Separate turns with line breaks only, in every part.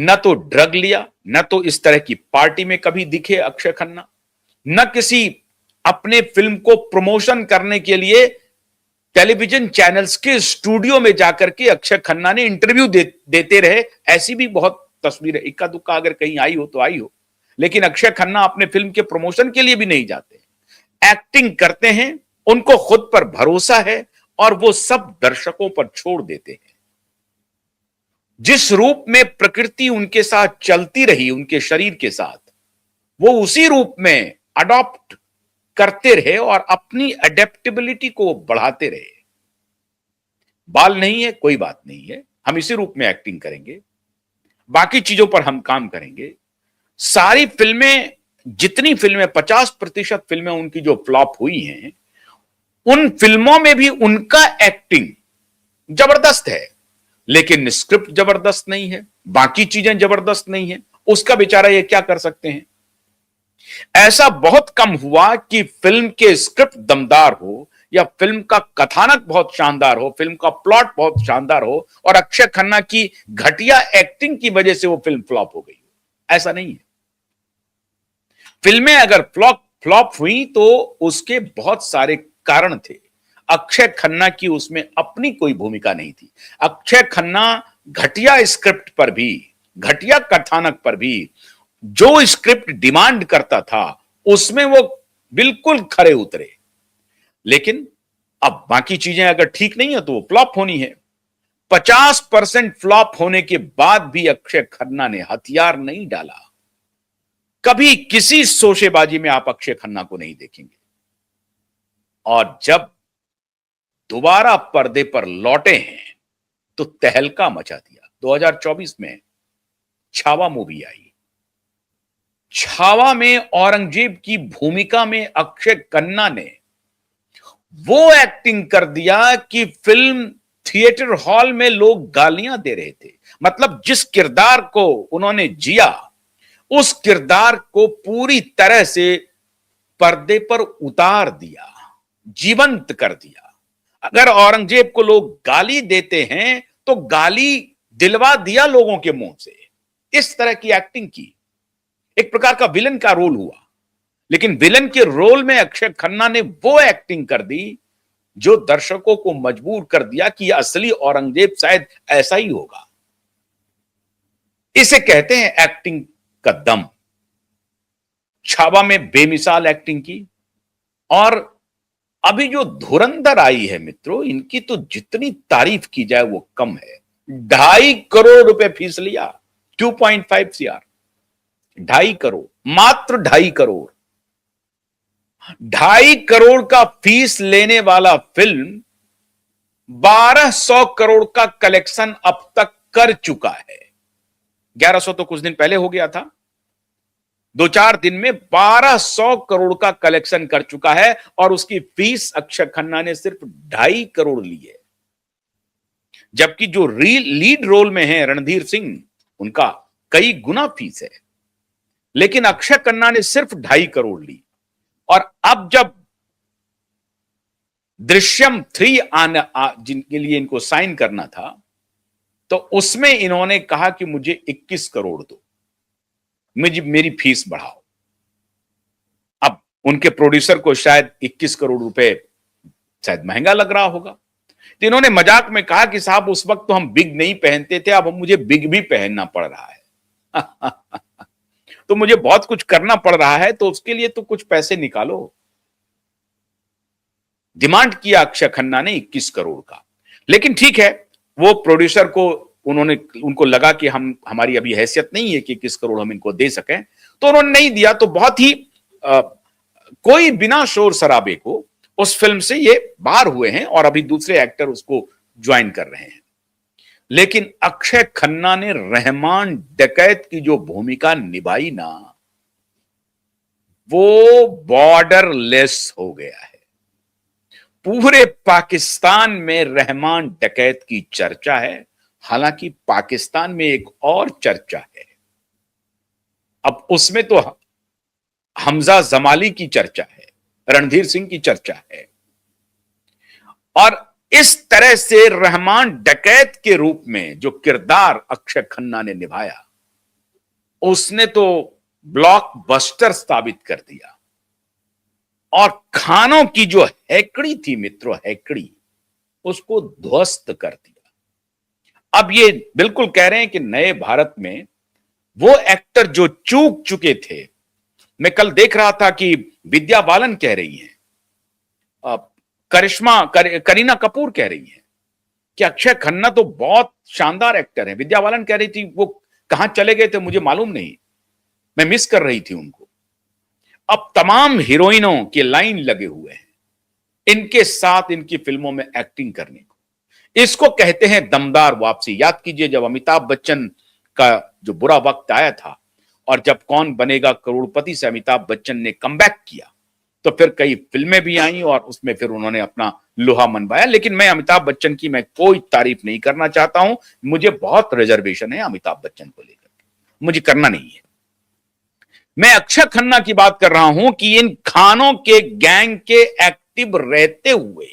न तो ड्रग लिया, न तो इस तरह की पार्टी में कभी दिखे अक्षय खन्ना, न किसी अपने फिल्म को प्रमोशन करने के लिए टेलीविजन चैनल्स के स्टूडियो में जाकर के अक्षय खन्ना ने इंटरव्यू देते रहे। ऐसी भी बहुत तस्वीरें इक्का दुक्का अगर कहीं आई हो तो आई हो, लेकिन अक्षय खन्ना अपने फिल्म के प्रमोशन के लिए भी नहीं जाते, एक्टिंग करते हैं, उनको खुद पर भरोसा है और वो सब दर्शकों पर छोड़ देते हैं। जिस रूप में प्रकृति उनके साथ चलती रही, उनके शरीर के साथ, वो उसी रूप में अडॉप्ट करते रहे और अपनी अडेप्टेबिलिटी को बढ़ाते रहे। बाल नहीं है कोई बात नहीं है, हम इसी रूप में एक्टिंग करेंगे, बाकी चीजों पर हम काम करेंगे। सारी फिल्में, जितनी फिल्में 50% फिल्में उनकी जो फ्लॉप हुई हैं, उन फिल्मों में भी उनका एक्टिंग जबरदस्त है, लेकिन स्क्रिप्ट जबरदस्त नहीं है, बाकी चीजें जबरदस्त नहीं है। उसका बेचारा ये क्या कर सकते हैं। ऐसा बहुत कम हुआ कि फिल्म के स्क्रिप्ट दमदार हो या फिल्म का कथानक बहुत शानदार हो, फिल्म का प्लॉट बहुत शानदार हो और अक्षय खन्ना की घटिया एक्टिंग की वजह से वो फिल्म फ्लॉप हो गई। ऐसा नहीं है। फिल्में अगर फ्लॉप हुई तो उसके बहुत सारे कारण थे। अक्षय खन्ना की उसमें अपनी कोई भूमिका नहीं थी। अक्षय खन्ना घटिया स्क्रिप्ट पर भी, घटिया कथानक पर भी जो स्क्रिप्ट डिमांड करता था उसमें वो बिल्कुल खरे उतरे। लेकिन अब बाकी चीजें अगर ठीक नहीं है तो वो फ्लॉप होनी है। 50% फ्लॉप होने के बाद भी अक्षय खन्ना ने हथियार नहीं डाला। कभी किसी शोशेबाजी में आप अक्षय खन्ना को नहीं देखेंगे। और जब दोबारा पर्दे पर लौटे हैं तो तहलका मचा दिया। 2024 में छावा मूवी आई। छावा में औरंगजेब की भूमिका में अक्षय खन्ना ने वो एक्टिंग कर दिया कि फिल्म थिएटर हॉल में लोग गालियां दे रहे थे। मतलब जिस किरदार को उन्होंने जिया, उस किरदार को पूरी तरह से पर्दे पर उतार दिया, जीवंत कर दिया। अगर औरंगजेब को लोग गाली देते हैं तो गाली दिलवा दिया लोगों के मुंह से। इस तरह की एक्टिंग की, एक प्रकार का विलन का रोल हुआ। लेकिन विलन के रोल में अक्षय खन्ना ने वो एक्टिंग कर दी जो दर्शकों को मजबूर कर दिया कि असली औरंगजेब शायद ऐसा ही होगा। इसे कहते हैं एक्टिंग का दम। छावा में बेमिसाल एक्टिंग की। और अभी जो धुरंधर आई है मित्रों, इनकी तो जितनी तारीफ की जाए वो कम है। 2.5 करोड़ रुपए फीस लिया, 2.5 CR, 2.5 करोड़, मात्र 2.5 करोड़। 2.5 करोड़ का फीस लेने वाला फिल्म 1200 करोड़ का कलेक्शन अब तक कर चुका है। 1100 तो कुछ दिन पहले हो गया था। 2-4 दिन में 1200 करोड़ का कलेक्शन कर चुका है और उसकी फीस अक्षय खन्ना ने सिर्फ 2.5 करोड़ ली है। जबकि जो लीड रोल में है रणधीर सिंह, उनका कई गुना फीस है। लेकिन अक्षय खन्ना ने सिर्फ 2.5 करोड़ ली। और अब जब दृश्यम 3 जिनके लिए इनको साइन करना था, तो उसमें इन्होंने कहा कि मुझे 21 करोड़ दो, मेरी फीस बढ़ाओ। अब उनके प्रोड्यूसर को शायद 21 करोड़ रुपए शायद महंगा लग रहा होगा, तो इन्होंने मजाक में कहा कि साहब उस वक्त तो हम बिग नहीं पहनते थे, अब मुझे बिग भी पहनना पड़ रहा है। तो मुझे बहुत कुछ करना पड़ रहा है, तो उसके लिए तो कुछ पैसे निकालो। डिमांड किया अक्षय खन्ना ने 21 करोड़ का। लेकिन ठीक है, वो प्रोड्यूसर को उनको लगा कि हमारी अभी हैसियत नहीं है कि 21 करोड़ हम इनको दे सकें, तो उन्होंने नहीं दिया। तो बहुत ही कोई बिना शोर शराबे को उस फिल्म से ये बाहर हुए हैं और अभी दूसरे एक्टर उसको ज्वाइन कर रहे हैं। लेकिन अक्षय खन्ना ने रहमान डकैत की जो भूमिका निभाई ना, वो बॉर्डरलेस हो गया है। पूरे पाकिस्तान में रहमान डकैत की चर्चा है। हालांकि पाकिस्तान में एक और चर्चा है। अब उसमें तो हमजा जमाली की चर्चा है, रणधीर सिंह की चर्चा है। और इस तरह से रहमान डकैत के रूप में जो किरदार अक्षय खन्ना ने निभाया, उसने तो ब्लॉकबस्टर साबित कर दिया और खानों की जो हैकड़ी थी मित्रों, हैकड़ी, उसको ध्वस्त कर दिया। अब ये बिल्कुल कह रहे हैं कि नए भारत में वो एक्टर जो चूक चुके थे, मैं कल देख रहा था कि विद्या बालन कह रही हैं, करीना कपूर कह रही हैं कि अक्षय खन्ना तो बहुत शानदार एक्टर है। विद्या बालन कह रही थी वो कहां चले गए थे मुझे मालूम नहीं, मैं मिस कर रही थी उनको। अब तमाम हीरोइनों के लाइन लगे हुए हैं इनके साथ इनकी फिल्मों में एक्टिंग करने को। इसको कहते हैं दमदार वापसी। याद कीजिए जब अमिताभ बच्चन का जो बुरा वक्त आया था और जब कौन बनेगा करोड़पति से अमिताभ बच्चन ने कमबैक किया, तो फिर कई फिल्में भी आई और उसमें फिर उन्होंने अपना लोहा मनवाया। लेकिन मैं अमिताभ बच्चन की मैं कोई तारीफ नहीं करना चाहता हूं, मुझे बहुत रिजर्वेशन है अमिताभ बच्चन को लेकर, मुझे करना नहीं है। मैं अक्षय खन्ना की बात कर रहा हूं कि इन खानों के गैंग के एक्टिव रहते हुए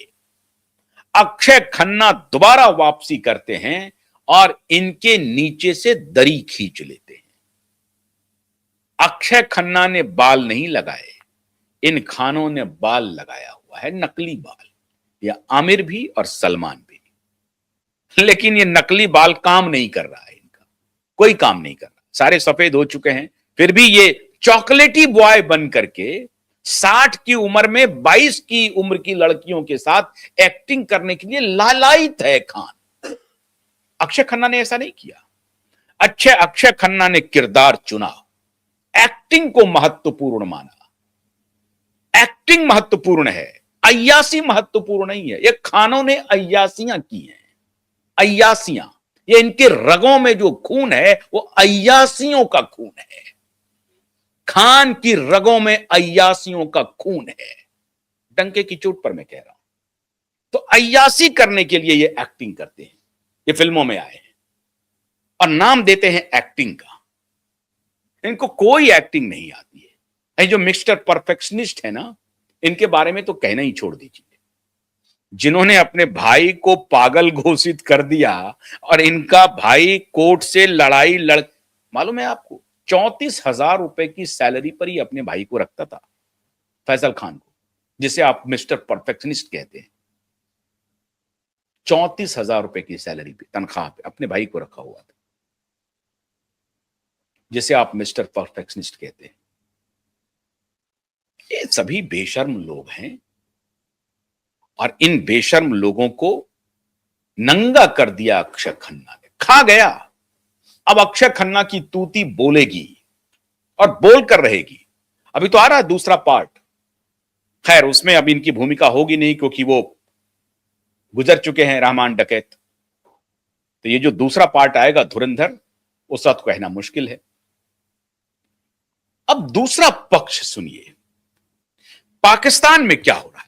अक्षय खन्ना दोबारा वापसी करते हैं और इनके नीचे से दरी खींच लेते हैं। अक्षय खन्ना ने बाल नहीं लगाए, इन खानों ने बाल लगाया हुआ है, नकली बाल। या आमिर भी और सलमान भी। लेकिन ये नकली बाल काम नहीं कर रहा है, इनका कोई काम नहीं कर रहा, सारे सफेद हो चुके हैं। फिर भी ये चॉकलेटी बॉय बन करके 60 की उम्र में 22 की उम्र की लड़कियों के साथ एक्टिंग करने के लिए लालायित है खान। अक्षय खन्ना ने ऐसा नहीं किया। अक्षय खन्ना ने किरदार चुना, एक्टिंग को महत्वपूर्ण माना। एक्टिंग महत्वपूर्ण है, अय्यासी महत्वपूर्ण नहीं है। ये खानों ने अय्यासियां की हैं, अय्यासियां। ये इनके रगों में जो खून है वो अय्यासियों का खून है। खान की रगों में अय्यासियों का खून है, डंके की चोट पर मैं कह रहा हूं। तो अय्यासी करने के लिए ये एक्टिंग करते हैं, ये फिल्मों में आए हैं और नाम देते हैं एक्टिंग का। इनको कोई एक्टिंग नहीं आती है। ये जो मिस्टर परफेक्शनिस्ट है ना, इनके बारे में तो कहना ही छोड़ दीजिए। जिन्होंने अपने भाई को पागल घोषित कर दिया और इनका भाई कोर्ट से लड़ाई लड़, मालूम है आपको 34,000 रुपए की सैलरी पर ही अपने भाई को रखता था, फैसल खान को, जिसे आप मिस्टर परफेक्शनिस्ट कहते हैं। 34,000 रुपए की सैलरी पे, तनख्वाह पे अपने भाई को रखा हुआ था, जिसे आप मिस्टर परफेक्शनिस्ट कहते हैं। ये सभी बेशर्म लोग हैं और इन बेशर्म लोगों को नंगा कर दिया अक्षय खन्ना ने, खा गया। अब अक्षय खन्ना की तूती बोलेगी और बोल कर रहेगी। अभी तो आ रहा है दूसरा पार्ट, खैर उसमें अब इनकी भूमिका होगी नहीं क्योंकि वो गुजर चुके हैं रहमान डकैत। तो ये जो दूसरा पार्ट आएगा धुरंधर, उसका तो कहना मुश्किल है। अब दूसरा पक्ष सुनिए, पाकिस्तान में क्या हो रहा है।